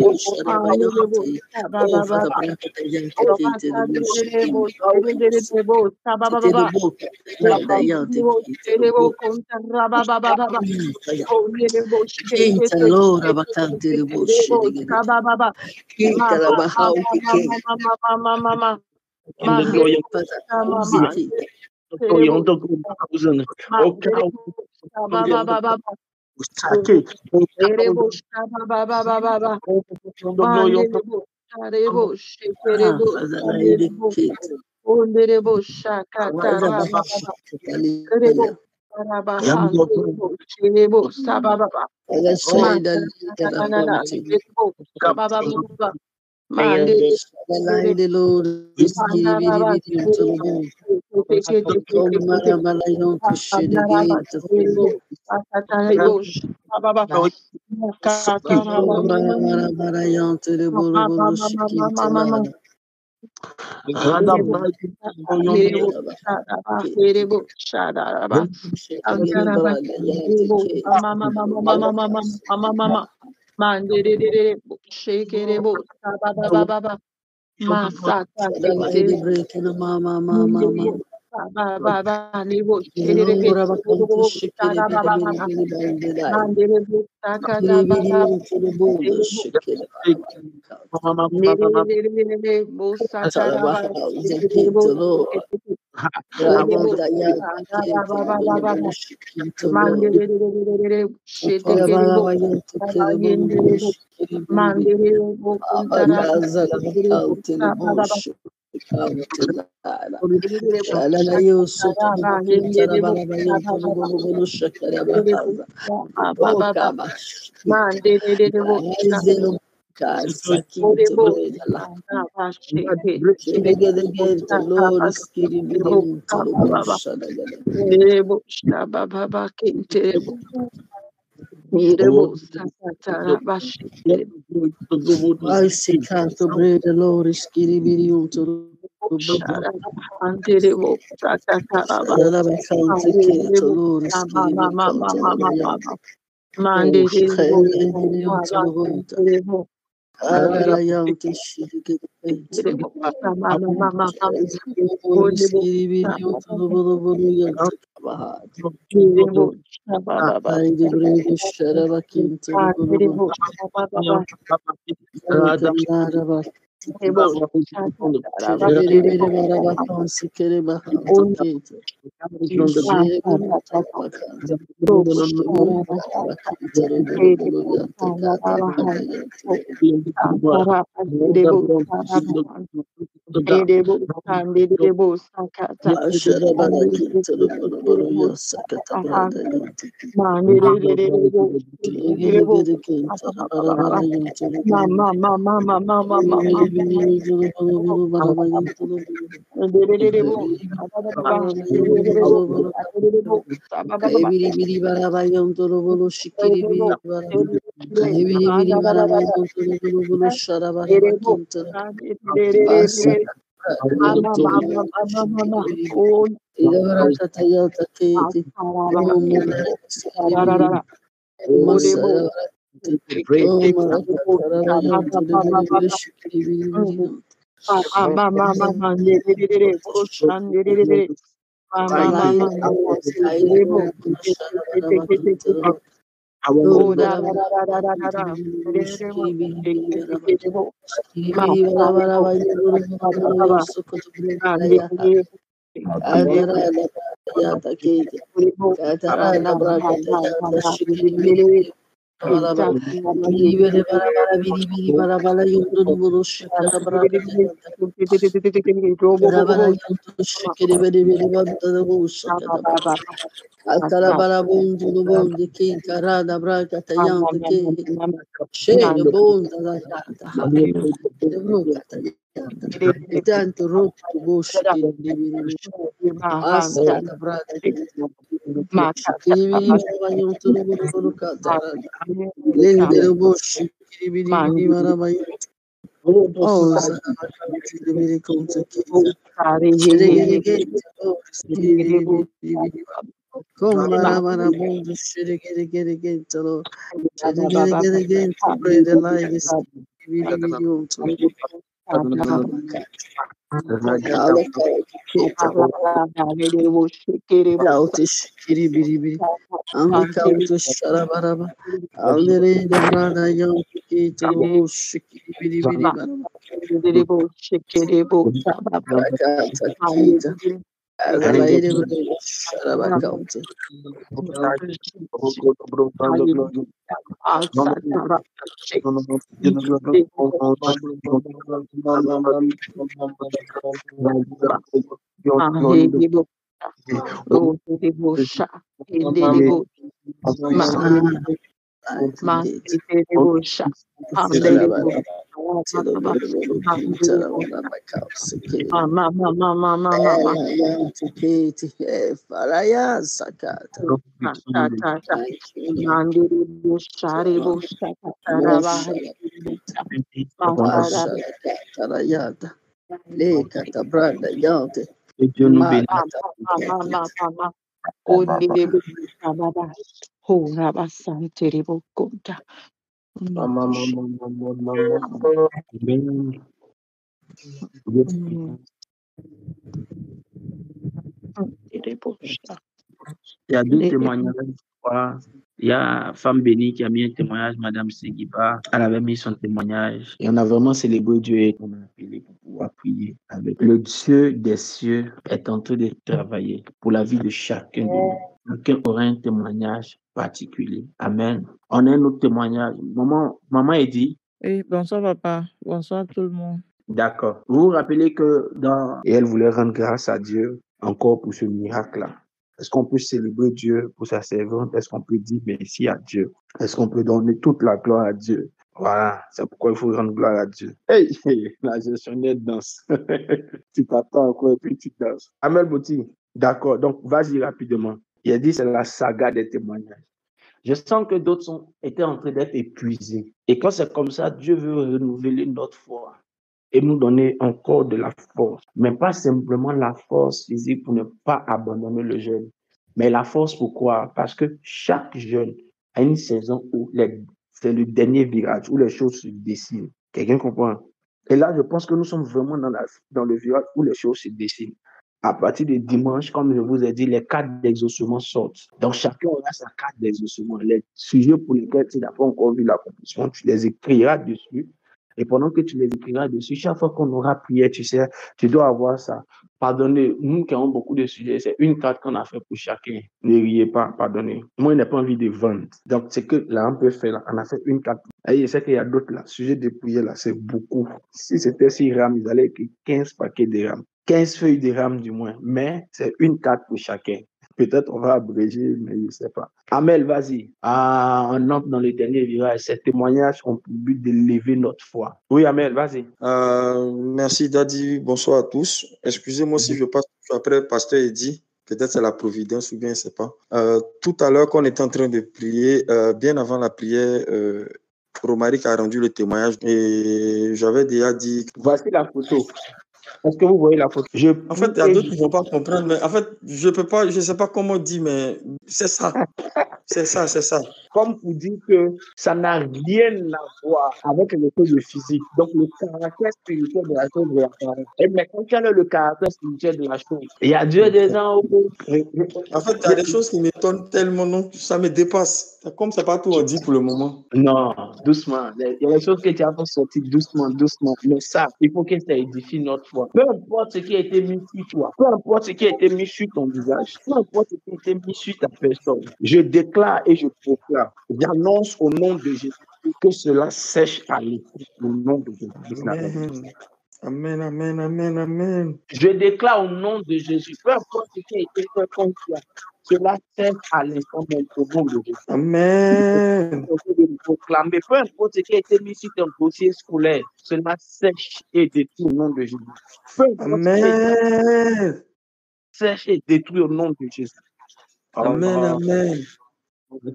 Speaker 4: Oh, Father, bracket the young to Kate in the bush, Kita Lord Abacante the bush, Kita Labahau,
Speaker 1: in the glory of the I seek out to bread the Lord is giving to
Speaker 4: Tanto rotto bosci che devi assata brada lendere bosci che devi marabagliare oh devi conto che come marabagliando scere pray the light is le catabranda yante
Speaker 1: Que Dieu nous bénisse. Il y a deux témoignages. Il y a Femme Bénie qui a mis un témoignage, Madame Seguiba, elle avait mis son témoignage. Et on a vraiment célébré Dieu et on a appelé pour pouvoir prier avec. Le Dieu des cieux est en train de travailler pour la vie de chacun de nous. Chacun aura un témoignage particulier. Amen. On a un autre témoignage. Maman Eddy.
Speaker 5: Oui, bonsoir papa. Bonsoir tout le monde.
Speaker 1: D'accord. Vous vous rappelez que et elle voulait rendre grâce à Dieu encore pour ce miracle-là. Est-ce qu'on peut célébrer Dieu pour sa servante? Est-ce qu'on peut dire merci à Dieu? Est-ce qu'on peut donner toute la gloire à Dieu? Voilà, c'est pourquoi il faut rendre gloire à Dieu. Hey, la gestionnaire danse. Tu t'attends encore et puis tu danses. Amel Bouti, d'accord, donc vas-y rapidement. Il a dit c'est la saga des témoignages. Je sens que d'autres étaient en train d'être épuisés. Et quand c'est comme ça, Dieu veut renouveler notre foi et nous donner encore de la force. Mais pas simplement la force physique pour ne pas abandonner le jeûne. Mais la force pourquoi? Parce que chaque jeûne a une saison où c'est le dernier virage, où les choses se dessinent. Quelqu'un comprend? Et là, je pense que nous sommes vraiment dans le virage où les choses se dessinent. À partir de dimanche, comme je vous ai dit, les cartes d'exaucement sortent. Donc, chacun aura sa carte d'exaucement. Les sujets pour lesquels tu n'as pas encore vu la proposition, tu les écriras dessus. Et pendant que tu les écriras dessus, chaque fois qu'on aura prié, tu sais, tu dois avoir ça. Pardonnez, nous qui avons beaucoup de sujets, c'est une carte qu'on a fait pour chacun. Ne riez pas, pardonnez. Moi, je n'ai pas envie de vendre. Donc, c'est que là, on peut faire, là, on a fait une carte. Et je sais qu'il y a d'autres là. Sujet de prière, là, c'est beaucoup. Si c'était 6 rames, ils allaient écrire 15 paquets de rames. 15 feuilles de rames du moins. Mais c'est une carte pour chacun. Peut-être on va abréger, mais je ne sais pas. Amel, vas-y. On entre dans le dernier virage. Ces témoignages ont pour but de lever notre foi. Oui, Amel, vas-y.
Speaker 6: Merci, Daddy. Bonsoir à tous. Excusez-moi si je passe après Pasteur Eddy. Peut-être c'est la providence ou bien je ne sais pas. Tout à l'heure, qu'on était en train de prier, bien avant la prière, Romaric a rendu le témoignage et j'avais déjà dit...
Speaker 1: Voici la photo. Est-ce que vous voyez la photo?
Speaker 6: En fait, il y a d'autres qui ne vont pas comprendre, mais en fait, je ne sais pas comment dire, mais c'est ça. C'est ça, c'est ça.
Speaker 1: Comme pour dire que ça n'a rien à voir avec le code physique. Donc, le caractère spirituel de la chose réapparaît. Mais quand tu as le caractère spirituel de la chose, il y a Dieu des gens au bout.
Speaker 6: En fait, il y a des choses qui m'étonnent tellement, non, ça me dépasse. Comme c'est pas tout on dit pour le moment.
Speaker 1: Non, doucement. Il y a des choses que tu as fait sortir doucement, doucement. Mais ça, il faut que ça édifie notre foi. Peu importe ce qui a été mis sur toi, peu importe ce qui a été mis sur ton visage, peu importe ce qui a été mis sur ta personne, je déclare et je proclame, j'annonce au nom de Jésus que cela sèche à l'esprit au nom de Jésus.
Speaker 6: Amen, amen, amen, amen.
Speaker 1: Je déclare au nom de Jésus, peu importe ce qui a été fait contre toi, cela sèche à l'instant même au nom de Jésus.
Speaker 6: Amen.
Speaker 1: Proclamer, peu importe ce qui a été mis sur ton dossier scolaire, cela sèche et détruit au nom de Jésus. Peu importe
Speaker 6: Amen.
Speaker 1: Sèche et détruit au nom de Jésus.
Speaker 6: Amen, amen.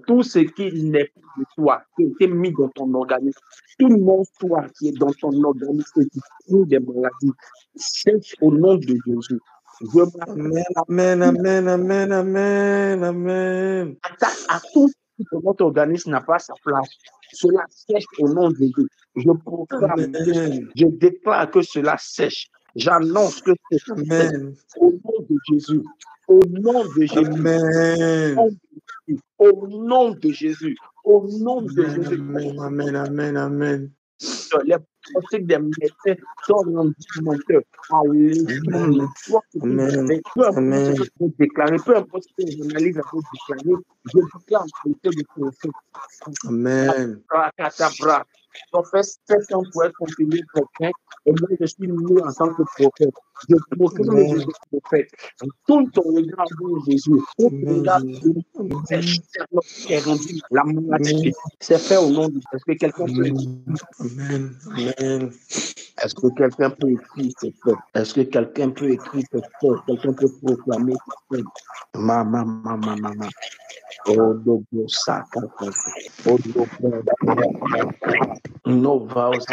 Speaker 1: Tout ce qui n'est pas de toi, qui a été mis dans ton organisme, tout non-toi qui est dans ton organisme et qui trouve des maladies, sèche au nom de Jésus.
Speaker 6: Amen, amen, amen, amen, amen, amen.
Speaker 1: Attaque à tout ce que votre organisme n'a pas sa place. Cela sèche au nom de Jésus. Je proclame, je déclare que cela sèche. J'annonce que c'est
Speaker 6: amen.
Speaker 1: Au nom de Jésus. Au nom de Jésus.
Speaker 6: Amen.
Speaker 1: Au nom de Jésus. Au nom de Jésus.
Speaker 6: Amen, amen, amen.
Speaker 1: Les pratiques des médecins sont rendus menteurs à l'esprit. Peu importe ce que vous déclarez, peu importe ce que les analyses ont déclaré, je déclare en de prophète.
Speaker 6: Amen.
Speaker 1: Ça fait 7 ans pour être confirmé prophète, et moi je suis né en tant que prophète. Je proclame le Jésus prophète. Tourne ton regard vers Jésus. Tourne ton regard vers la maladie. C'est fait au nom de Jésus. Est-ce que quelqu'un peut
Speaker 6: Amen. Amen.
Speaker 1: Est-ce que quelqu'un peut écrire ce fait? Est-ce que quelqu'un peut écrire ce fait? Quelqu'un peut proclamer ce fait? Maman. Oh, dobo saka. Oh, dobo. No vows.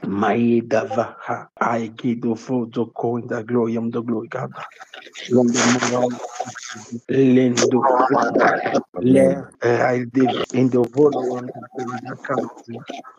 Speaker 1: Maïdava. I give the food to go in the glory of the glory God. Lendo. L'air in the volume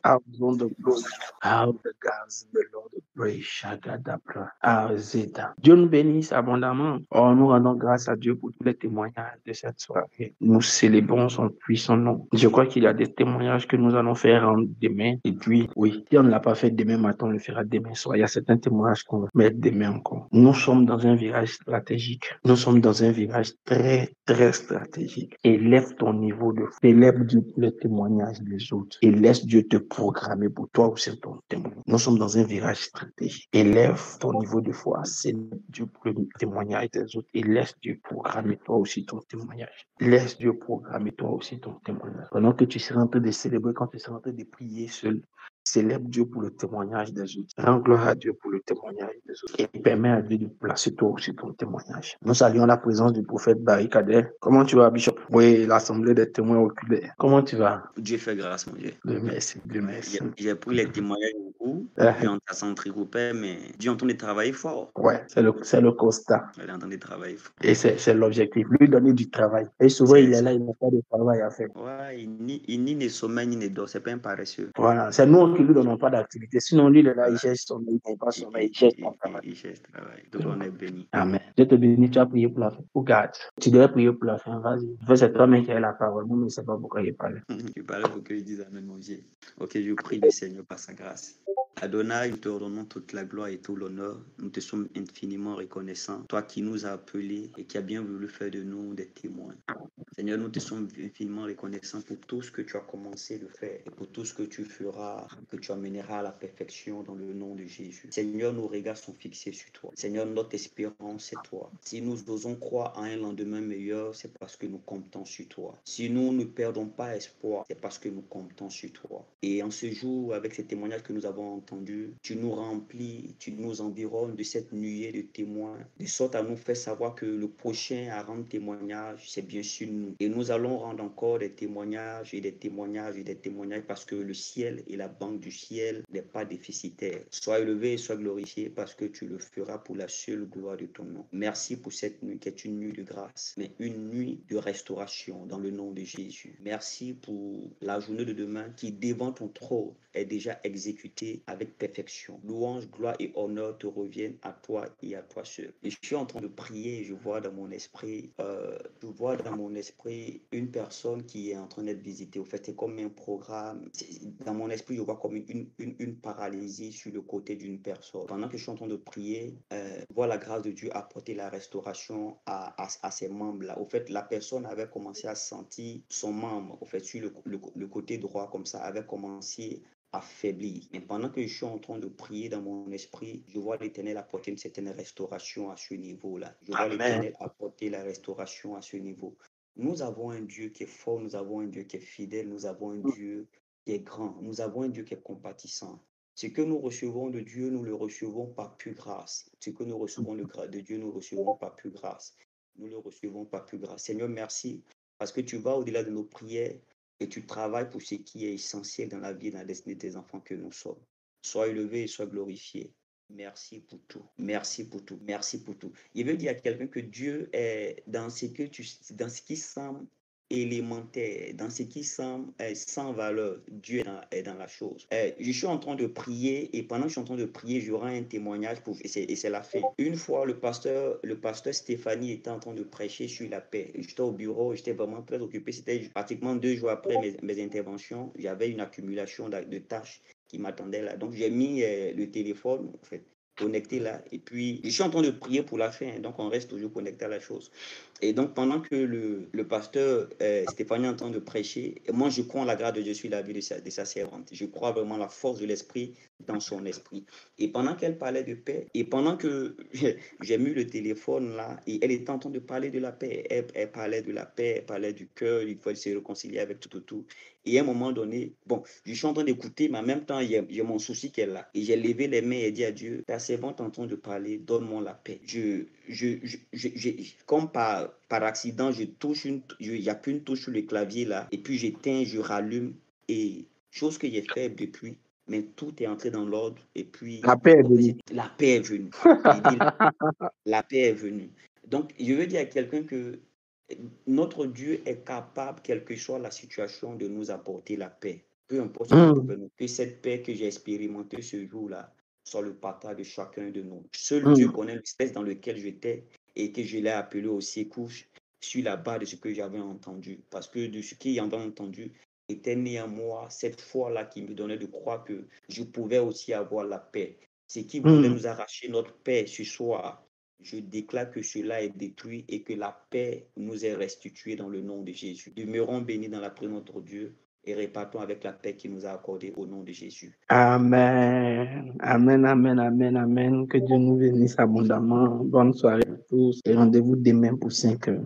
Speaker 1: out on the glory. Out the gods, the Lord praise Shagadabra. Zeta. Dieu nous bénisse abondamment. Oh, nous rendons grâce à Dieu pour tous les témoignages de cette soirée. Nous célébrons son puissant nom. Je crois qu'il y a des témoignages que nous allons faire demain. Et puis, oui, si on ne l'a pas fait demain matin, on le fera demain soir. Il y a certains témoignages qu'on va mettre demain encore. Nous sommes dans un virage stratégique. Nous sommes dans un virage très, très stratégique. Élève ton niveau de foi. Élève Dieu pour le témoignage des autres. Et laisse Dieu te programmer pour toi aussi ton témoignage. Nous sommes dans un virage stratégique. Élève ton niveau de foi. Célèbre Dieu pour le témoignage des autres. Et laisse Dieu programmer toi aussi ton témoignage. Laisse Dieu programmer toi aussi ton témoignage. Pendant que tu seras en train de célébrer, quand tu seras en train de prier seul, célèbre Dieu pour le témoignage des autres. Rends gloire à Dieu pour le témoignage des autres. Et permets à Dieu de placer toi aussi ton témoignage. Nous saluons la présence du prophète Barry Kader. Comment tu vas, Bishop? Oui, l'assemblée des témoins oculaires. Comment tu vas?
Speaker 7: Dieu fait grâce, mon Dieu.
Speaker 1: Dieu merci, Dieu merci.
Speaker 7: J'ai pris les témoignages beaucoup, puis on t'a senti groupé, mais Dieu est en train de travailler fort.
Speaker 1: Ouais, c'est le constat.
Speaker 7: Il est en train de travailler fort.
Speaker 1: Et c'est l'objectif, lui donner du travail. Et souvent, il est là, il n'a pas de travail à faire.
Speaker 7: Ouais, il ni ne sommeille, ni ne dort, c'est pas un paresseux.
Speaker 1: Voilà, c'est nous qui lui donnent pas d'activité. Sinon, lui, il est là, il
Speaker 7: Voilà.
Speaker 1: cherche son il pas son il cherche son travail.
Speaker 7: Il cherche travail. Donc, on est béni.
Speaker 1: Amen. Dieu te bénisse, tu as prié pour la fin. Ou garde. Tu devais prier pour la fin, vas-y. En fait, c'est toi-même qui as la parole. Moi, je ne sais pas pourquoi il parle.
Speaker 7: Je parlais pour qu'il dise Amen, mon Dieu. Ok, je prie le Seigneur par sa grâce. Adonai, nous te redonnons toute la gloire et tout l'honneur. Nous te sommes infiniment reconnaissants. Toi qui nous as appelés et qui as bien voulu faire de nous des témoins. Seigneur, nous te sommes infiniment reconnaissants pour tout ce que tu as commencé de faire et pour tout ce que tu feras, que tu amèneras à la perfection dans le nom de Jésus. Seigneur, nos regards sont fixés sur toi. Seigneur, notre espérance, c'est toi. Si nous osons croire à un lendemain meilleur, c'est parce que nous comptons sur toi. Si nous ne perdons pas espoir, c'est parce que nous comptons sur toi. Et en ce jour, avec ces témoignages que nous avons entendus, tu nous remplis, tu nous environnes de cette nuée de témoins, de sorte à nous faire savoir que le prochain à rendre témoignage, c'est bien sûr nous. Et nous allons rendre encore des témoignages et des témoignages et des témoignages parce que le ciel et la banque du ciel n'est pas déficitaire. Sois élevé et sois glorifié parce que tu le feras pour la seule gloire de ton nom. Merci pour cette nuit qui est une nuit de grâce, mais une nuit de restauration dans le nom de Jésus. Merci pour la journée de demain qui, devant ton trône, est déjà exécutée avec perfection. Louange, gloire et honneur te reviennent à toi et à toi seul. Et je suis en train de prier et je vois dans mon esprit, une personne qui est en train d'être visitée. Au fait, c'est comme un programme. Dans mon esprit, je vois comme une paralysie sur le côté d'une personne. Pendant que je suis en train de prier, je vois la grâce de Dieu apporter la restauration à ces membres-là. Au fait, la personne avait commencé à sentir son membre, au fait, sur le côté droit, comme ça, avait commencé affaibli. Mais pendant que je suis en train de prier dans mon esprit, je vois l'Éternel apporter une certaine restauration à ce niveau-là. Je vois l'Éternel apporter la restauration à ce niveau. Nous avons un Dieu qui est fort, nous avons un Dieu qui est fidèle, nous avons un Dieu qui est grand, nous avons un Dieu qui est compatissant. Ce que nous recevons de Dieu, nous le recevons par pure grâce. Ce que nous recevons de Dieu, nous le recevons par pure grâce. Nous le recevons par pure grâce. Seigneur, merci parce que tu vas au-delà de nos prières et tu travailles pour ce qui est essentiel dans la vie et dans la destinée des enfants que nous sommes. Sois élevé et sois glorifié. Merci pour tout. Merci pour tout. Merci pour tout. Il veut dire à quelqu'un que Dieu est dans ce qui semble élémentaire, dans ce qui semble sans valeur. Dieu est dans la chose. Je suis en train de prier et pendant que je suis en train de prier, j'aurai un témoignage et c'est la fin. Une fois, le pasteur Stéphanie était en train de prêcher sur la paix. J'étais au bureau, j'étais vraiment très occupé. C'était pratiquement 2 jours après mes interventions. J'avais une accumulation de tâches qui m'attendait là. Donc, j'ai mis le téléphone, en fait, connecté là. Et puis, je suis en train de prier pour la fin. Donc, on reste toujours connecté à la chose. Et donc, pendant que le pasteur Stéphanie est en train de prêcher, moi, je crois en la grâce de Dieu sur la vie de sa servante. Je crois vraiment la force de l'esprit dans son esprit. Et pendant qu'elle parlait de paix, et pendant que j'ai mis le téléphone là, et elle était en train de parler de la paix, elle parlait de la paix, elle parlait du cœur, il faut se réconcilier avec tout. Et à un moment donné, bon, je suis en train d'écouter, mais en même temps, il y a mon souci qu'elle a. Et j'ai levé les mains et dit à Dieu, ta servante est en train de parler, donne-moi la paix. Comme par accident, il n'y a qu'une touche sur le clavier là, et puis j'éteins, je rallume, et chose que j'ai fait depuis, mais tout est entré dans l'ordre, et puis
Speaker 1: La paix est venue.
Speaker 7: La paix est venue. La paix est venue. Donc, je veux dire à quelqu'un que notre Dieu est capable, quelle que soit la situation, de nous apporter la paix. Peu importe ce que nous pouvons. Que cette paix que j'ai expérimentée ce jour-là soit le partage de chacun de nous. Seul Dieu connaît le stress dans lequel j'étais et que je l'ai appelé au secours sur la base de ce que j'avais entendu. Parce que de ce qu'il y avait entendu était né en moi cette foi-là qui me donnait de croire que je pouvais aussi avoir la paix. Ce qui voulait nous arracher notre paix ce soir, je déclare que cela est détruit et que la paix nous est restituée dans le nom de Jésus. Demeurons bénis dans la présence de notre Dieu et répartons avec la paix qu'il nous a accordée au nom de Jésus.
Speaker 1: Amen. Amen, amen, amen, amen. Que Dieu nous bénisse abondamment. Bonne soirée à tous et rendez-vous demain pour 5 heures.